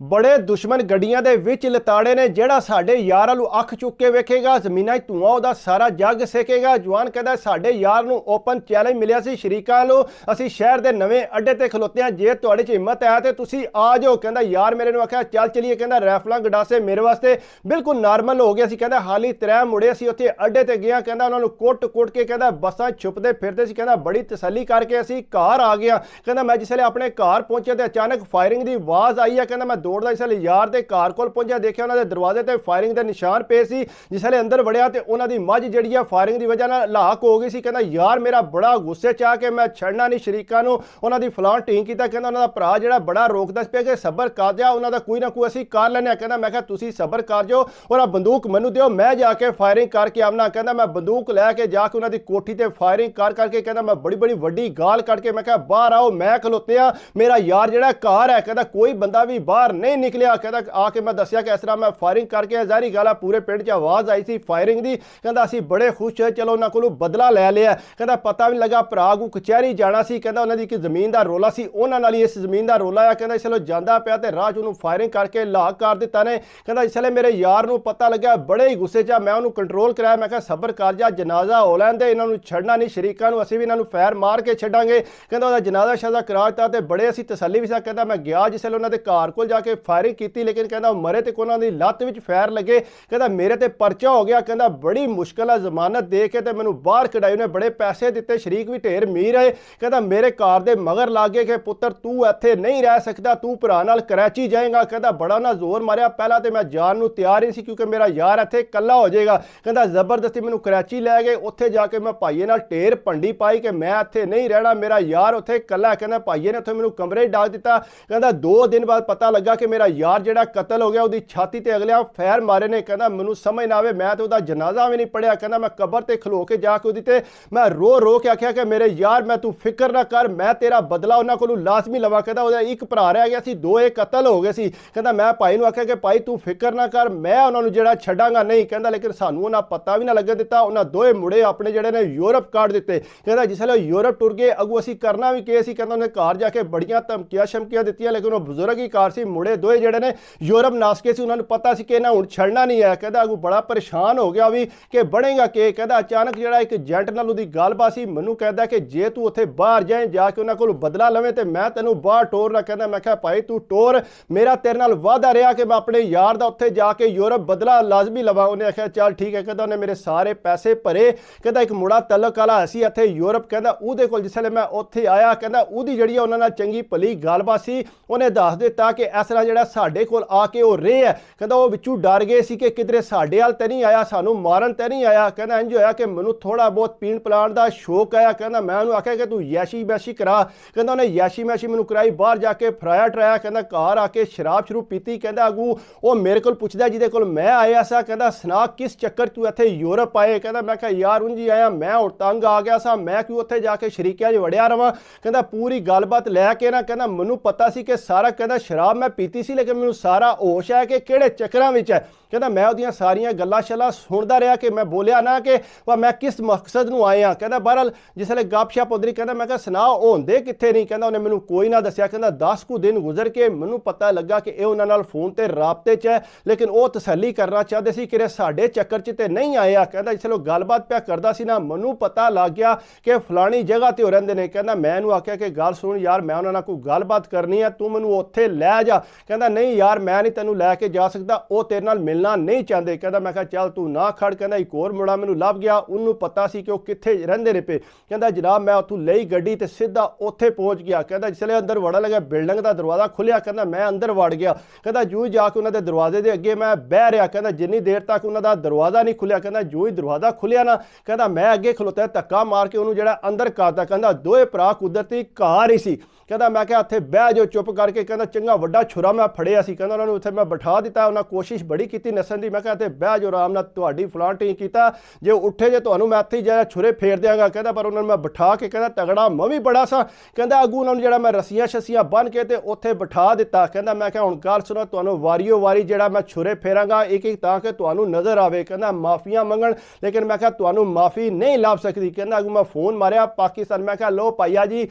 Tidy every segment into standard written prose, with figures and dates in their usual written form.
बड़े दुश्मन गड्डियां दे विच लताड़े ने जेड़ा साडे यार नूं अख चुक के वेखेगा जमीनां धुआं उहदा सारा जग सेकेगा। जवान कहदा साडे यार नूं ओपन चैलेंज मिलिया सी शरीकां नूं, असीं शहर दे नवें अड्डे ते खलोते हां, जे तुहाडे च हिम्मत है ते तुसीं आ जाओ। कहंदा यार मेरे नूं आख्या चल चलिए, कहंदा राइफलां गडासे मेरे वास्ते बिल्कुल नॉर्मल हो गया सी। कहंदा हाली 3 मुड़े असीं उत्थे अड्डे ते गए, कहंदा उहनां नूं कुट के कहंदा बसां छुपदे फिरदे सी, कहंदा बड़ी तसल्ली करके असीं घर आ गए। कहंदा मैं जिसले अपने घर पहुंचे ते अचानक फायरिंग दी आवाज़ आई है। कहंदा मैं दौड़दा जिसले यार दे घर कोल पहुंचा, देखिया उन्हां दे दरवाजे ते फायरिंग दे निशान पे सी। जिसले अंदर वड़िया ते उन्हां दी मझ जिहड़ी है फायरिंग दी वजह नाल लाक हो गई सी। कहंदा यार मेरा बड़ा गुस्से च आ के मैं छड़ना नहीं शरीकां नूं, उन्हां दी फलां टींग कीता। कहंदा उन्हां दा भरा जिहड़ा बड़ा रोकदा सी कि सबर कर जा, उन्हां दा कोई ना कोई असीं कर लैने। कहंदा मैं कहा तुसीं सबर कर जाओ और बंदूक मैनूं दिओ, मैं जाके फायरिंग करके आवना। कहंदा मैं बंदूक लैके जाके उन्हां दी कोठी ते फायरिंग करके कहंदा मैं बड़ी वड्डी गाल कट के मैं कहा बाहर आओ, मैं खलोते आ, मेरा यार जिहड़ा घर है। कहंदा कोई बंदा भी बाहर नहीं निकलिया। कहंदा आके मैं दस्सिया कि इस तरह मैं फायरिंग करके, ज़ाहिर गल है पूरे पिंड च आवाज़ आई सी फायरिंग दी। कहंदा असीं बड़े खुश होए, चलो उन्हां कोलों बदला लै लिया। कहंदा पता भी नहीं लगा भरा को कचहरी जाना सी। कहंदा उन्हां दी इक ज़मीन दा रौला सी, उन्हां नाल ही इस ज़मीन दा रौला आ। कहंदा इसले जांदा पिया ते राह च उहनूं फायरिंग करके लाक कर दित्ता ने। कहंदा इसले मेरे यार नूं पता लग्या, बड़े ही गुस्से च मैं उहनूं कंट्रोल कराया। मैं कहा सबर कर जा, जनाजा हो लैण दे, इन्हां नूं छड्डना नहीं शरीकां नूं, असीं भी इन्हां नूं फैर मार के छड्डांगे। कहंदा उहदा जनाजा शनाजा करा दित्ता ते बड़े असीं तसल्ली भी सा। कहंदा मैं गया जिसले उन्हां दे घर कोल जाके फायरिंग कीती, लेकिन कहंदा मरे ते उन्हां दी लत्त विच फैर लगे। कहंदा मेरे ते परचा हो गया। कहंदा बड़ी मुश्किल है जमानत दे के ते मैनूं बाहर कढाई, उन्हें बड़े पैसे दिते, शरीक भी ढेर मीर है। कहंदा मेरे घर दे मगर लागे कि पुत्तर तू इत्थे नहीं रह सकदा, तू भरा नाल कराची जाएगा। कहंदा बड़ा ना जोर मारिया, पहला तो मैं जान नूं तैयार ही सी क्योंकि मेरा यार इत्थे कल्ला हो जाएगा। कहंदा जबरदस्ती मैनूं कराची लै गए, उत्थे जाके मैं भाईए नाल ढेर भंडी पाई कि मैं इत्थे नहीं रहना, मेरा यार उत्थे कल्ला। कहंदा भाईए ने उत्थे मैनूं कमरे डाल दिता। कहंदा 2 दिन बाद पता लगा कि मेरा यार जिहड़ा कतल हो गया, उहदी छाती ते अगलियां फैर मारे ने। कहंदा मैनूं समझ ना आवे, मैं तो उहदा जनाजा भी नहीं पढ़िया। कहंदा मैं कबर ते खलो के जाके उहदी ते मैं रो के आख्या कि मेरे यार मैं तू फिक्र ना कर, मैं तेरा बदला उन्हां कोलों लाजमी लवां। कहंदा उहदा एक भरा रह गया सी, 2 कतल हो गए सी। कहंदा मैं भाई नूं आख्या कि भाई तू फिक्र ना कर, मैं उन्हां नूं जिहड़ा छड्डांगा नहीं। कहंदा लेकिन सानूं उन्हां पता भी ना लगन दित्ता, उन्हां 2 मुड़े अपने जिहड़े ने यूरोप काट दित्ते। कहंदा जिसले यूरोप टुर गए अगू असीं करना भी के सी। कहंदा उन्हें घर जाके बड़ियां धमकियां शमकियां दित्तियां, लेकिन वो बजुर्ग ही कार सी, मुड़े 2 जिहड़े ने यूरोप नास के सी, उन्हां नूं पता सी कि इन्हां हुण छड़ना नहीं है। कहंदा अगू बड़ा परेशान हो गया भी कि बनेगा के। कहंदा अचानक जिहड़ा एक एजेंट नाल उहदी गलबात सी, मैनूं कहंदा कि जे तू उत्थे बाहर जाए जाके उन्हां कोलों बदला लवें ते मैं तैनूं बाहर टोरना। कहंदा मैं कहा भाई तू टोर, मेरा तेरे नाल वादा रहा कि मैं अपने यार दा उत्थे जाके यूरोप बदला लाजमी लवां। उन्हें आख्या चल ठीक है। कहंदा उन्हें मेरे सारे पैसे भरे। कहंदा एक मुड़ा तलक वाला सी इत्थे यूरोप, कहंदा उहदे कोल जिसले मैं उत्थे आया, कहंदा उहदी जिहड़ी उन्हां नाल चंगी भली गलबात सी, उन्हें दस दित्ता कि इस तरह जिहड़ा साडे कोल आके वो रहे है। कहंदा वो विचों डर गए सी कि किधरे साडे हाल ते नहीं आया, सानूं मारन ते नहीं आया। कहंदा इंज होया कि मैनूं थोड़ा बहुत पीण पिलाण दा शौक आया। कहंदा मैं उहनूं आख्या कि तू यैशी मैशी करा। कहंदा उन्हें यैशी मैशी मैनूं कराई, बाहर जाके फराया टराया। कहंदा घर आके शराब शरू पीती। कहंदा अगू वो मेरे कोल पुछदा जिहदे कोल मैं आया सा, कहंदा सना किस चक्कर तू इत्थे यूरोप आए। कहंदा मैं कहा यार उंज ही आया, मैं हुण तंग आ गया सा, मैं क्यों उत्थे जाके शरीकियां च वड़िया रवां। कहंदा पूरी गलबात लैके ना, कहंदा मैनूं पता सी कि सारा, कहंदा शराब मैं पीती सी लेकिन मैनूं सारा होश है कि किहड़े चक्करां विच है। कहंदा मैं उहदियां सारियां गल्लां शल्लां सुणदा रहा कि मैं बोलिया ना कि मैं किस मकसद नूं आया। कहंदा बहरहाल जिसले गपशप उधरी, कहंदा मैं कहा सना होंदे कित्थे नहीं। कहंदा उन्हें मैनूं कोई ना दस्सिया। कहंदा 10 कुछ दिन गुजर के मैनूं पता लगा कि इह उन्हां नाल फोन ते राबते च है, लेकिन वो तसल्ली करना चाहते सी कि साडे चक्कर च ते नहीं आया। कहंदा जिसले गलबात पिया करदा सी ना, मैनूं पता लग गया कि फलानी जगह ते रहिंदे ने। कहंदा मैं उहनूं आख्या कि गल सुन यार, मैं उन्हां नाल कोई गलबात करनी है, तू मैनूं उत्थे लै जा। कहंदा नहीं यार मैं नहीं तैनूं लैके जा सकदा, वो तेरे नाल मिलना नहीं चाहते। कहंदा मैं कहा चल तू ना खड़। कहंदा एक होर मुड़ा मैनूं लभ गया, उन्होंने पता सी कि वो कित्थे रहिंदे ने पे। कहंदा जनाब मैं उत्थों लई गड्डी ते सीधा उत्थे पहुंच गया। कहंदा जिसले अंदर वड़न लगा बिल्डिंग दा दरवाजा खुलिया, कहंदा मैं अंदर वड़ गया। कहंदा जूं ही जाके उन्हां दे दरवाजे दे अगे मैं बह रहा। कहंदा जिन्नी देर तक उन्हां दा दरवाजा नहीं खुलिया, कहंदा जूं ही दरवाजा खुलिया ना, कहंदा मैं अगे खलोता धक्का मार के उन्होंने जिहड़ा अंदर करता। कहंदा 2 भरा कुदरती घर ही सी। कहंदा मैं कहा इत्थे बह जाओ चुप करके। कहंदा चंगा वड्डा छुरा मैं फड़िया सी। कहंदा उन्होंने उत्थे मैं बिठा दिता, उन्हें कोशिश बड़ी की नसन की। मैं कहा इत्थे बह जाओ आराम नाल, तुहाडी फलां टीं कीता, जे उठे जे तुहानूं मैं इत्थे ही जरा छुरे फेर देंगा। कहंदा पर उन्होंने मैं बिठा के, कहंदा तगड़ा मैं भी बड़ा सा। कहंदा अगू उन्होंने जिहड़ा मैं रस्सियां शस्सियां बन के ते उत्थे बिठा दिता। कहंदा मैं कहा हुण गल सुनो, तुहानूं वारियो वारी जिहड़ा मैं छुरे फेरांगा एक एक तां कि तुहानूं नज़र आवे। कहंदा माफियां मंगण, लेकिन मैं कहा तुहानूं माफ़ी नहीं लभ सकदी। कहंदा अगू मैं फोन मारिया पाकिस्तान, मैं कहा लो भाईया जी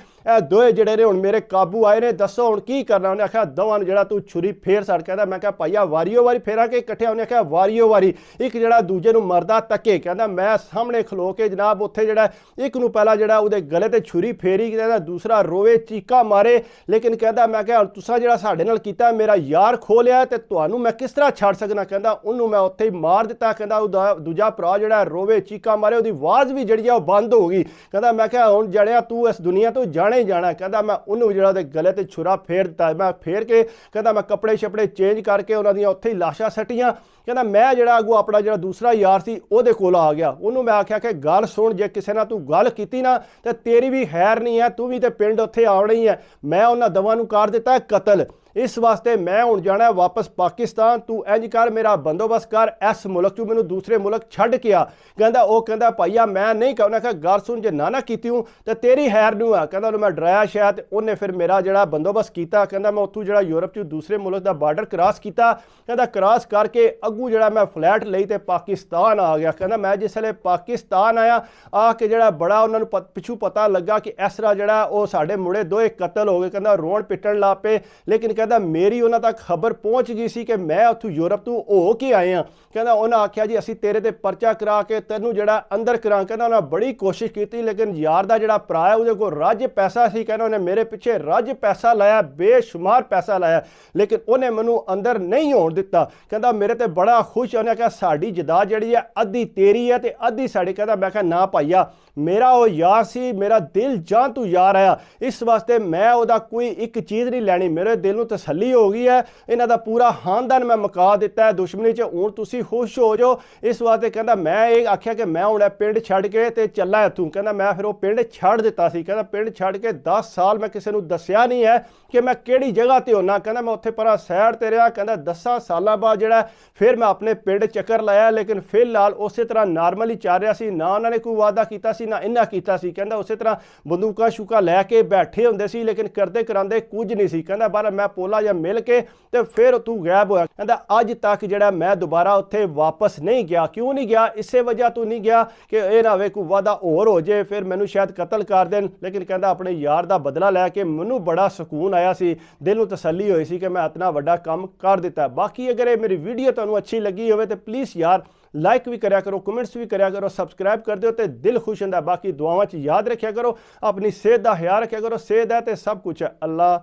2 जिहड़े ने हुण मेरे काबू आए ने, दसो हुण की करना। उन्हें आख्या दोवां नूं जिहड़ा ਜਿਹੜਾ ਤੂੰ ਛੁਰੀ ਫੇਰ ਸੜ। ਕਹਿੰਦਾ ਮੈਂ ਕਿਹਾ ਭਾਈਆ ਵਾਰੀਓ ਵਾਰੀ ਫੇਰਾਂਗੇ ਇਕੱਠੇ। ਉਹਨੇ ਕਿਹਾ ਵਾਰੀਓ ਵਾਰੀ, ਇੱਕ ਜਿਹੜਾ ਦੂਜੇ ਨੂੰ ਮਰਦਾ ਤੱਕੇ। ਕਹਿੰਦਾ ਮੈਂ ਸਾਹਮਣੇ ਖਲੋ ਕੇ ਜਨਾਬ ਉੱਥੇ ਜਿਹੜਾ ਇੱਕ ਨੂੰ ਪਹਿਲਾਂ ਜਿਹੜਾ ਉਹਦੇ ਗਲੇ ਤੇ ਛੁਰੀ ਫੇਰੀ, ਕਹਿੰਦਾ ਦੂਸਰਾ ਰੋਵੇ ਚੀਕਾ ਮਾਰੇ। ਲੇਕਿਨ ਕਹਿੰਦਾ ਮੈਂ ਕਿਹਾ ਤੁਸੀਂ ਜਿਹੜਾ ਸਾਡੇ ਨਾਲ ਕੀਤਾ, ਮੇਰਾ ਯਾਰ ਖੋ ਲਿਆ ਤੇ ਤੁਹਾਨੂੰ ਮੈਂ ਕਿਸ ਤਰ੍ਹਾਂ ਛੱਡ ਸਕਣਾ। ਕਹਿੰਦਾ ਉਹਨੂੰ ਮੈਂ ਉੱਥੇ ਹੀ ਮਾਰ ਦਿੱਤਾ। ਕਹਿੰਦਾ ਉਹਦਾ ਦੂਜਾ ਭਰਾ ਜਿਹੜਾ ਰੋਵੇ ਚੀਕਾ ਮਾਰੇ, ਉਹਦੀ ਆਵਾਜ਼ ਵੀ ਜਿਹੜੀ ਆ ਉਹ ਬੰਦ ਹੋ ਗਈ। ਕਹਿੰਦਾ ਮੈਂ ਕਿਹਾ ਹੁਣ ਜੜਿਆ ਤੂੰ ਇਸ ਦੁਨੀਆ ਤੋਂ ਜਾਣਾ ਹੀ ਜਾਣਾ। ਕਹਿੰਦਾ ਮੈਂ ਉਹਨੂੰ ਜਿਹੜਾ ਉਹਦੇ ਗਲੇ ਤੇ ਛੁਰਾ ਫੇਰ ਦਿੱਤਾ। ਮੈਂ ਫੇਰ ਕੇ ਕਹਿੰਦਾ ਮੈਂ ਕੱਪੜੇ ਛਪੜੇ ਚੇਂਜ ਕਰਕੇ ਉਹਨਾਂ ਦੀਆਂ ਉੱਥੇ ਹੀ ਲਾਸ਼ਾਂ ਸੱਟੀਆਂ। ਕਹਿੰਦਾ ਮੈਂ ਜਿਹੜਾ ਅੱਗੋਂ ਆਪਣਾ ਜਿਹੜਾ ਦੂਸਰਾ ਯਾਰ ਸੀ ਉਹਦੇ ਕੋਲ ਆ ਗਿਆ। ਉਹਨੂੰ ਮੈਂ ਆਖਿਆ ਕਿ ਗੱਲ ਸੁਣ, ਜੇ ਕਿਸੇ ਨਾਲ ਤੂੰ ਗੱਲ ਕੀਤੀ ਨਾ ਤੇ ਤੇਰੀ ਵੀ ਖੈਰ ਨਹੀਂ ਹੈ, ਤੂੰ ਵੀ ਤੇ ਪਿੰਡ ਉੱਥੇ ਆਉਣਾ ਹੀ ਹੈ। ਮੈਂ ਉਹਨਾਂ ਦੋਵਾਂ ਨੂੰ ਕਰ ਦਿੱਤਾ ਕਤਲ। ਇਸ ਵਾਸਤੇ ਮੈਂ ਹੁਣ ਜਾਣਾ ਵਾਪਸ ਪਾਕਿਸਤਾਨ। ਤੂੰ ਇੰਜ ਕਰ, ਮੇਰਾ ਬੰਦੋਬਸਤ ਕਰ, ਇਸ ਮੁਲਕ ਤੋਂ ਮੈਨੂੰ ਦੂਸਰੇ ਮੁਲਕ ਛੱਡ ਕੇ ਆ। ਕਹਿੰਦਾ ਉਹ ਕਹਿੰਦਾ ਭਾਈਆ ਮੈਂ ਨਹੀਂ ਕਹਿਣਾ। ਕਿ ਗੱਲ ਸੁਣ, ਜੇ ਨਾ ਕੀਤੀ ਹੂੰ ਤੇ ਤੇਰੀ ਖੈਰ ਨੂੰ ਆ। ਕਹਿੰਦਾ ਉਹਨੂੰ ਮੈਂ ਡਰਾਇਆ ਸ਼ਾਇਦ, ਉਹਨੇ ਫਿਰ ਮੇਰਾ ਜਿਹੜਾ ਬੰਦੋਬਸਤ ਕੀਤਾ। ਕਹਿੰਦਾ ਮੈਂ ਉੱਥੋਂ ਜਿਹੜਾ ਯੂਰਪ 'ਚ ਦੂਸਰੇ ਮੁਲਕ ਦਾ ਬਾਰਡਰ ਕ੍ਰਾਸ ਕੀਤਾ। ਕਹਿੰਦਾ ਕ੍ਰਾਸ ਕਰਕੇ ਅੱਗੂ ਜਿਹੜਾ ਮੈਂ ਫਲੈਟ ਲਈ ਤੇ ਪਾਕਿਸਤਾਨ ਆ ਗਿਆ। ਕਹਿੰਦਾ ਮੈਂ ਜਿਸ ਵੇਲੇ ਪਾਕਿਸਤਾਨ ਆਇਆ, ਆ ਕੇ ਜਿਹੜਾ ਬੜਾ ਉਹਨਾਂ ਨੂੰ ਪਿੱਛੋਂ ਪਤਾ ਲੱਗਾ ਕਿ ਇਸ ਤਰ੍ਹਾਂ ਜਿਹੜਾ ਉਹ ਸਾਡੇ ਮੁੰਡੇ ਦੋਏ ਕਤਲ ਹੋ ਗਏ। ਕਹਿੰਦਾ ਰੋਣ ਪਿੱਟਣ ਲੱਗ ਪਏ। ਲੇਕਿਨ ਕਹਿੰਦਾ ਮੇਰੀ ਉਹਨਾਂ ਤੱਕ ਖਬਰ ਪਹੁੰਚ ਗਈ ਸੀ ਕਿ ਮੈਂ ਉੱਥੋਂ ਯੂਰਪ ਤੋਂ ਹੋ ਕੇ ਆਏ ਹਾਂ। ਕਹਿੰਦਾ ਉਹਨਾਂ ਆਖਿਆ ਜੀ ਅਸੀਂ ਤੇਰੇ ਤੇ ਪਰਚਾ ਕਰਾ ਕੇ ਤੈਨੂੰ ਜਿਹੜਾ ਅੰਦਰ ਕਰਾਂ। ਕਹਿੰਦਾ ਉਹਨਾਂ ਬੜੀ ਕੋਸ਼ਿਸ਼ ਕੀਤੀ, ਲੇਕਿਨ ਯਾਰ ਦਾ ਜਿਹੜਾ ਭਰਾ ਹੈ ਉਹਦੇ ਕੋਲ ਰੱਜ ਪੈਸਾ ਸੀ। ਕਹਿੰਦਾ ਉਹਨੇ ਮੇਰੇ ਪਿੱਛੇ ਰੱਜ ਪੈਸਾ ਲਾਇਆ, ਬੇਸ਼ੁਮਾਰ ਪੈਸਾ ਲਾਇਆ, ਲੇਕਿਨ ਉਹਨੇ ਮੈਨੂੰ ਅੰਦਰ ਨਹੀਂ ਹੋਣ ਦਿੱਤਾ। ਕਹਿੰਦਾ ਮੇਰੇ ਤੇ ਬੜਾ ਖੁਸ਼। ਉਹਨੇ ਕਿਹਾ ਸਾਡੀ ਜਾਇਦਾਦ ਜਿਹੜੀ ਹੈ ਅੱਧੀ ਤੇਰੀ ਹੈ ਤੇ ਅੱਧੀ ਸਾਡੀ। ਕਹਿੰਦਾ ਮੈਂ ਕਿਹਾ ਨਾ ਭਾਈਆ, ਮੇਰਾ ਉਹ ਯਾਰ ਸੀ, ਮੇਰਾ ਦਿਲ ਜਾਨ ਤੂੰ ਯਾਰ ਆਇਆ, ਇਸ ਵਾਸਤੇ ਮੈਂ ਉਹਦਾ ਕੋਈ ਇੱਕ ਚੀਜ਼ ਨਹੀਂ ਲੈਣੀ। ਮੇਰੇ ਦਿਲ ਨੂੰ ਤਸੱਲੀ ਹੋ ਗਈ ਹੈ, ਇਹਨਾਂ ਦਾ ਪੂਰਾ ਖਾਨਦਾਨ ਮੈਂ ਮੁਕਾ ਦਿੱਤਾ ਹੈ ਦੁਸ਼ਮਣੀ 'ਚ, ਹੁਣ ਤੁਸੀਂ ਖੁਸ਼ ਹੋ ਜਾਓ। ਇਸ ਵਾਸਤੇ ਕਹਿੰਦਾ ਮੈਂ ਇਹ ਆਖਿਆ ਕਿ ਮੈਂ ਹੁਣ ਪਿੰਡ ਛੱਡ ਕੇ ਤੇ ਚੱਲਾਂ ਇੱਥੋਂ। ਕਹਿੰਦਾ ਮੈਂ ਫਿਰ ਉਹ ਪਿੰਡ ਛੱਡ ਦਿੱਤਾ ਸੀ। ਕਹਿੰਦਾ ਪਿੰਡ ਛੱਡ ਕੇ 10 ਸਾਲ ਮੈਂ ਕਿਸੇ ਨੂੰ ਦੱਸਿਆ ਨਹੀਂ ਹੈ ਕਿ ਮੈਂ ਕਿਹੜੀ ਜਗ੍ਹਾ ਤੇ ਹੁੰਨਾ। ਕਹਿੰਦਾ ਮੈਂ ਉੱਥੇ ਪਰਾਂ ਸਾਈਡ ਤੇ ਰਿਹਾ। ਕਹਿੰਦਾ 10 ਸਾਲਾਂ ਬਾਅਦ ਜਿਹੜਾ ਫਿਰ ਮੈਂ ਆਪਣੇ ਪਿੰਡ ਚੱਕਰ ਲਾਇਆ, ਲੇਕਿਨ ਫਿਲਹਾਲ ਉਸੇ ਤਰ੍ਹਾਂ ਨਾਰਮਲੀ ਚੱਲ ਰਿਹਾ ਸੀ। ਨਾ ਉਹਨਾਂ ਨੇ ਕੋਈ ਵਾਅਦਾ ਕੀਤਾ ਸੀ, ਨਾ ਇਹਨਾਂ ਕੀਤਾ ਸੀ। ਕਹਿੰਦਾ ਉਸੇ ਤਰ੍ਹਾਂ ਬੰਦੂਕਾਂ ਸ਼ੂਕਾ ਲੈ ਕੇ ਬੈਠੇ ਹੁੰਦੇ ਸੀ, ਲੇਕਿਨ ਕਰਦੇ ਕਰਾਂਦੇ ਕੁਝ ਨਹੀਂ ਸੀ। ਕਹਿੰਦਾ ਬਾਹਰ ਮੈਂ ਪੋਲਾ ਜਾਂ ਮਿਲ ਕੇ ਤੇ ਫਿਰ ਤੂੰ ਗਾਇਬ ਹੋਇਆ। ਕਹਿੰਦਾ ਅੱਜ ਤੱਕ ਜਿਹੜਾ ਮੈਂ ਦੁਬਾਰਾ ਉੱਥੇ ਵਾਪਸ ਨਹੀਂ ਗਿਆ। ਕਿਉਂ ਨਹੀਂ ਗਿਆ? ਇਸੇ ਵਜ੍ਹਾ ਤੋਂ ਨਹੀਂ ਗਿਆ ਕਿ ਇਹ ਨਾ ਹੋਵੇ ਕੋਈ ਵਾਅਦਾ ਹੋਰ ਹੋ ਜੇ, ਫਿਰ ਮੈਨੂੰ ਸ਼ਾਇਦ ਕਤਲ ਕਰ ਦੇਣ। ਲੇਕਿਨ ਕਹਿੰਦਾ ਆਪਣੇ ਯਾਰ ਦਾ ਬਦਲਾ ਲੈ ਕੇ ਮੈਨੂੰ ਬੜਾ ਸਕੂਨ ਆਇਆ ਸੀ, ਦਿਲ ਨੂੰ ਤਸੱਲੀ ਹੋਈ ਸੀ ਕਿ ਮੈਂ ਇਤਨਾ ਵੱਡਾ ਕੰਮ ਕਰ ਦਿੱਤਾ। ਬਾਕੀ ਅਗਰ ਇਹ ਮੇਰੀ ਵੀਡੀਓ ਤੁਹਾਨੂੰ ਅੱਛੀ ਲੱਗੀ ਹੋਵੇ ਤਾਂ ਪਲੀਜ਼ ਯਾਰ ਲਾइक भी करा करो, कमेंट्स भी करा करो, सबसक्राइब कर दो तो दिल खुश होंदा। बाकी दुआवां च याद रखा करो, अपनी सेहत का ख्याल रखा करो। सेहत है तो सब कुछ है। अल्लाह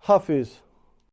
हाफिज़।